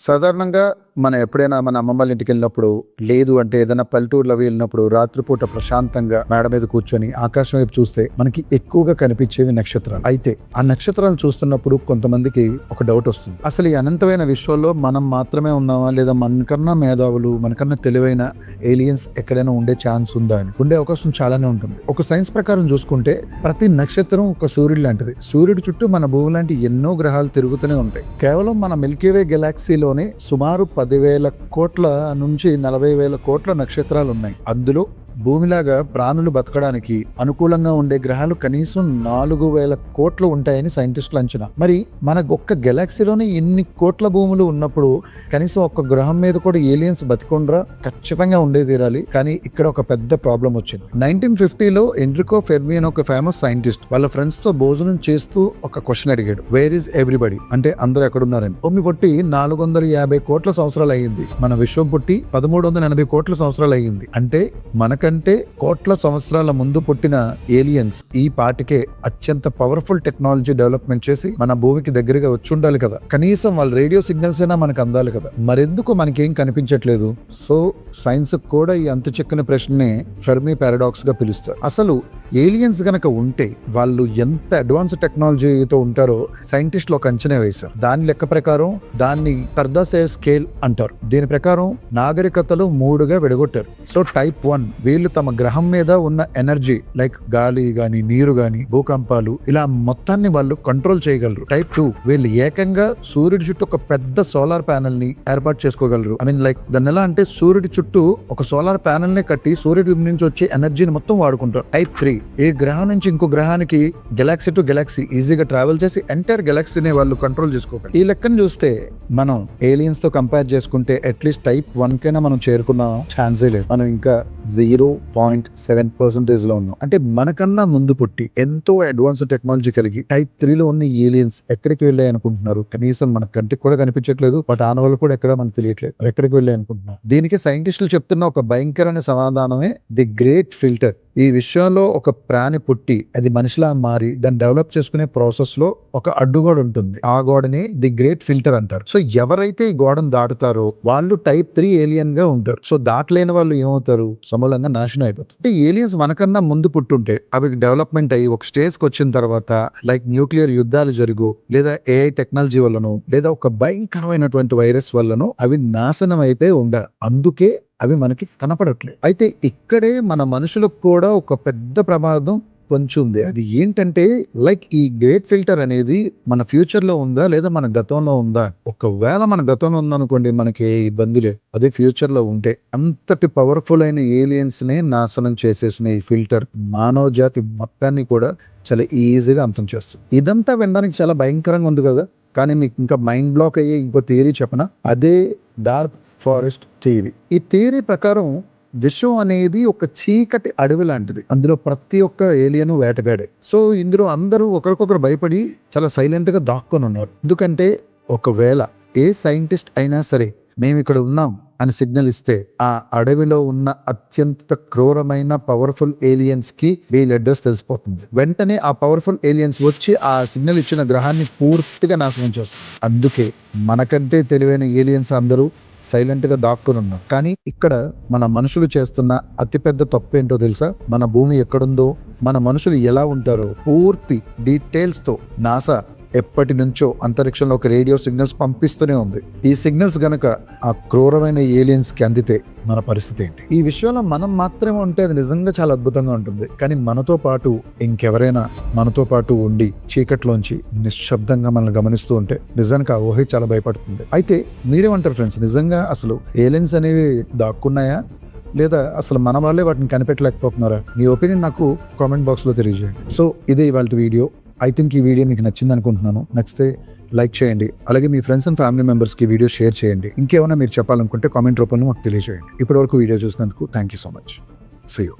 సాధారణంగా మనం ఎప్పుడైనా మన అమ్మమ్మ వాళ్ళ ఇంటికి వెళ్ళినప్పుడు, లేదు అంటే ఏదైనా పల్లెటూరులో వెళ్ళినప్పుడు రాత్రిపూట ప్రశాంతంగా మేడ మీద కూర్చొని ఆకాశం వైపు చూస్తే మనకి ఎక్కువగా కనిపించేవి నక్షత్రాలు. అయితే ఆ నక్షత్రాలు చూస్తున్నప్పుడు కొంతమందికి ఒక డౌట్ వస్తుంది. అసలు ఈ అనంతమైన విశ్వంలో మనం మాత్రమే ఉన్నామా, లేదా మనకన్నా మేధావులు, మనకన్నా తెలివైన ఏలియన్స్ ఎక్కడైనా ఉండే ఛాన్స్ ఉందా అని. ఉండే అవకాశం చాలానే ఉంటుంది. ఒక సైన్స్ ప్రకారం చూసుకుంటే ప్రతి నక్షత్రం ఒక సూర్యుడు లాంటిది. సూర్యుడి చుట్టూ మన భూమి లాంటి ఎన్నో గ్రహాలు తిరుగుతూనే ఉంటాయి. కేవలం మన మిల్కీవే గెలాక్సీలోనే సుమారు 10,000 కోట్ల నుంచి 40,000 కోట్ల నక్షత్రాలు ఉన్నాయి. అందులో భూమిలాగా ప్రాణులు బతకడానికి అనుకూలంగా ఉండే గ్రహాలు కనీసం 4,000 కోట్లు ఉంటాయని సైంటిస్టులు అంచనా. మరి మన ఒక్క గెలాక్సీలోనే ఇన్ని కోట్ల భూములు ఉన్నప్పుడు కనీసం ఒక్క గ్రహం మీద కూడా ఏలియన్స్ బతికొండ్రా? ఖచ్చితంగా ఉండే తీరాలి. కానీ ఇక్కడ ఒక పెద్ద ప్రాబ్లం వచ్చింది. 1950లో ఎండ్రికో ఫెర్మి అని ఒక ఫేమస్ సైంటిస్ట్ వాళ్ళ ఫ్రెండ్స్ తో భోజనం చేస్తూ ఒక క్వశ్చన్ అడిగాడు, వేర్ ఈజ్ ఎవ్రీబడి, అంటే అందరూ ఎక్కడున్నారని. భూమి పుట్టి 450 కోట్ల సంవత్సరాలు అయ్యింది. మన విశ్వం పుట్టి 1380 కోట్ల సంవత్సరాలు అయ్యింది. అంటే మనకంటే కోట్ల సంవత్సరాల ముందు పుట్టిన ఏలియన్స్ ఈ పాటికే అత్యంత పవర్ఫుల్ టెక్నాలజీ డెవలప్మెంట్ చేసి మన భూమికి దగ్గరగా వచ్చి ఉండాలి కదా. కనీసం వాళ్ళ రేడియో సిగ్నల్స్ అయినా మనకు అందాలి కదా. మరెందుకు మనకేం కనిపించట్లేదు? సో సైన్స్ కూడా ఈ అంతు చిక్కని ప్రశ్నని ఫెర్మి పారాడాక్స్ గా పిలుస్తారు. అసలు ఏలియన్స్ గనక ఉంటే వాళ్ళు ఎంత అడ్వాన్స్ టెక్నాలజీతో ఉంటారో సైంటిస్టులు ఒక అంచనా వేశారు. దాని లెక్క ప్రకారం దాన్ని కర్దాసేవ్ స్కేల్ అంటారు. దీని ప్రకారం నాగరికతలు 3గా విడగొట్టారు. సో టైప్ 1 వీళ్ళు తమ గ్రహం మీద ఉన్న ఎనర్జీ లైక్ గాలి గాని, నీరు గాని, భూకంపాలు ఇలా మొత్తాన్ని వాళ్ళు కంట్రోల్ చేయగలరు. టైప్ 2 వీళ్ళు ఏకంగా సూర్యుడి చుట్టూ ఒక పెద్ద సోలార్ ప్యానెల్ ని ఏర్పాటు చేసుకోగలరు. లైక్ దాన్ని ఎలా అంటే సూర్యుడి చుట్టూ ఒక సోలార్ ప్యానెల్ ని కట్టి సూర్యుడి నుంచి వచ్చే ఎనర్జీని మొత్తం వాడుకుంటారు. టైప్ 3 ఏ గ్రహం నుంచి ఇంకో గ్రహానికి గెలాక్సీ టు గెలాక్సీ ఈజీగా ట్రావెల్ చేసి ఎంటైర్ గెలాక్సీని వాళ్ళు కంట్రోల్ చేసుకోగలరు. ఈ లెక్కను చూస్తే మనం ఏలియన్స్ తో కంపేర్ చేసుకుంటే అట్లీస్ట్ టైప్ 1 కైనా మనం చేరుకున్న ఛాన్సే లేదు. మనం ఇంకా 0.7% లో ఉన్నాం. అంటే మనకన్నా ముందు పుట్టి ఎంతో అడ్వాన్స్ టెక్నాలజీ కలిగి టైప్ 3లో ఉన్న ఏలియన్స్ ఎక్కడికి వెళ్ళాయి అనుకుంటున్నారు? కనీసం మన కంటికి కూడా కనిపించట్లేదు. బట్ ఆనవాళ్ళు కూడా ఎక్కడ మనకు తెలియట్లేదు ఎక్కడికి వెళ్ళాయి అనుకుంటున్నారు. దీనికి సైంటిస్టులు చెప్తున్న ఒక భయంకరమైన సమాధానమే ది గ్రేట్ ఫిల్టర్. ఈ విషయంలో ఒక ప్రాణి పుట్టి అది మనిషిలా మారి దాన్ని డెవలప్ చేసుకునే ప్రాసెస్ లో ఒక అడ్డుగోడ ఉంటుంది. ఆ గోడని ది గ్రేట్ ఫిల్టర్ అంటారు. సో ఎవరైతే ఈ గోడను దాటుతారో వాళ్ళు టైప్ 3 ఏలియన్ గా ఉంటారు. సో దాటలేని వాళ్ళు ఏమవుతారు? సమూలంగా నాశనం అయిపోతుంది. అంటే ఏలియన్స్ మనకన్నా ముందు పుట్టుంటే అవి డెవలప్మెంట్ అయ్యి ఒక స్టేజ్ కి వచ్చిన తర్వాత లైక్ న్యూక్లియర్ యుద్ధాలు జరుగు, లేదా ఏఐ టెక్నాలజీ వల్లనో, లేదా ఒక భయంకరమైనటువంటి వైరస్ వల్లనో అవి నాశనం అయిపోయి ఉండాలి. అందుకే అవి మనకి కనపడట్లేదు. అయితే ఇక్కడే మన మనుషులకు కూడా ఒక పెద్ద ప్రమాదం పొంచి ఉంది. అది ఏంటంటే లైక్ ఈ గ్రేట్ ఫిల్టర్ అనేది మన ఫ్యూచర్ లో ఉందా, లేదా మన గతంలో ఉందా? ఒకవేళ మన గతంలో ఉందనుకోండి మనకి ఏ ఇబ్బంది లేదు. అదే ఫ్యూచర్ లో ఉంటే అంతటి పవర్ఫుల్ అయిన ఏలియన్స్ నే నాశనం చేసేసిన ఈ ఫిల్టర్ మానవ జాతి మొత్తాన్ని కూడా చాలా ఈజీగా అంతం చేస్తుంది. ఇదంతా వినడానికి చాలా భయంకరంగా ఉంది కదా. కానీ మీకు ఇంకా మైండ్ బ్లాక్ అయ్యే ఇంకో థియరీ చెప్పనా? అదే డార్క్ ఫారెస్ట్ థియరీ. ఈ థియరీ ప్రకారం విశ్వం అనేది ఒక చీకటి అడవి లాంటిది. అందులో ప్రతి ఒక్క ఏలియన్ వేటగాడే. సో ఇందులో అందరూ ఒకరికొకరు భయపడి చాలా సైలెంట్ గా దాక్కొని ఉన్నారు. ఎందుకంటే ఒకవేళ ఏ సైంటిస్ట్ అయినా సరే మేము ఇక్కడ ఉన్నాం అని సిగ్నల్ ఇస్తే ఆ అడవిలో ఉన్న అత్యంత క్రూరమైన పవర్ఫుల్ ఏలియన్స్ కి వీళ్ళ అడ్రస్ తెలిసిపోతుంది. వెంటనే ఆ పవర్ఫుల్ ఏలియన్స్ వచ్చి ఆ సిగ్నల్ ఇచ్చిన గ్రహాన్ని పూర్తిగా నాశనం చేస్తుంది. అందుకే మనకంటే తెలివైన ఏలియన్స్ అందరూ సైలెంట్ గా దాక్కుని ఉన్నారు. కానీ ఇక్కడ మన మనుషులు చేస్తున్న అతిపెద్ద తప్పు ఏంటో తెలుసా? మన భూమి ఎక్కడుందో, మన మనుషులు ఎలా ఉంటారో పూర్తి డీటెయిల్స్ తో నాసా ఎప్పటి నుంచో అంతరిక్షంలో ఒక రేడియో సిగ్నల్స్ పంపిస్తూనే ఉంది. ఈ సిగ్నల్స్ గనక ఆ క్రూరమైన ఏలియన్స్ కి అందితే మన పరిస్థితి ఏంటి? ఈ విషయంలో మనం మాత్రమే ఉంటే అది నిజంగా చాలా అద్భుతంగా ఉంటుంది. కానీ మనతో పాటు ఇంకెవరైనా మనతో పాటు ఉండి చీకట్లోంచి నిశ్శబ్దంగా మనల్ని గమనిస్తూ ఉంటే నిజానికి ఆ ఊహ చాలా భయపడుతుంది. అయితే మీరేమంటారు ఫ్రెండ్స్? నిజంగా అసలు ఏలియన్స్ అనేవి దాక్కున్నాయా, లేదా అసలు మన వాళ్ళే వాటిని కనిపెట్టలేకపోతున్నారా? మీ ఒపీనియన్ నాకు కామెంట్ బాక్స్ లో తెలియజేయండి. సో ఇదే ఇవాళ వీడియో. ఐ థింక్ ఈ వీడియో మీకు నచ్చింది అనుకుంటున్నాను. నచ్చితే లైక్ చేయండి. అలాగే మీ ఫ్రెండ్స్ అండ్ ఫ్యామిలీ మెంబర్స్కి వీడియో షేర్ చేయండి. ఇంకేమైనా మీరు చెప్పాలనుకుంటే కామెంట్ రూపంలో మాకు తెలియజేయండి. ఇప్పటివరకు వీడియో చూసినందుకు thank you so much. See you.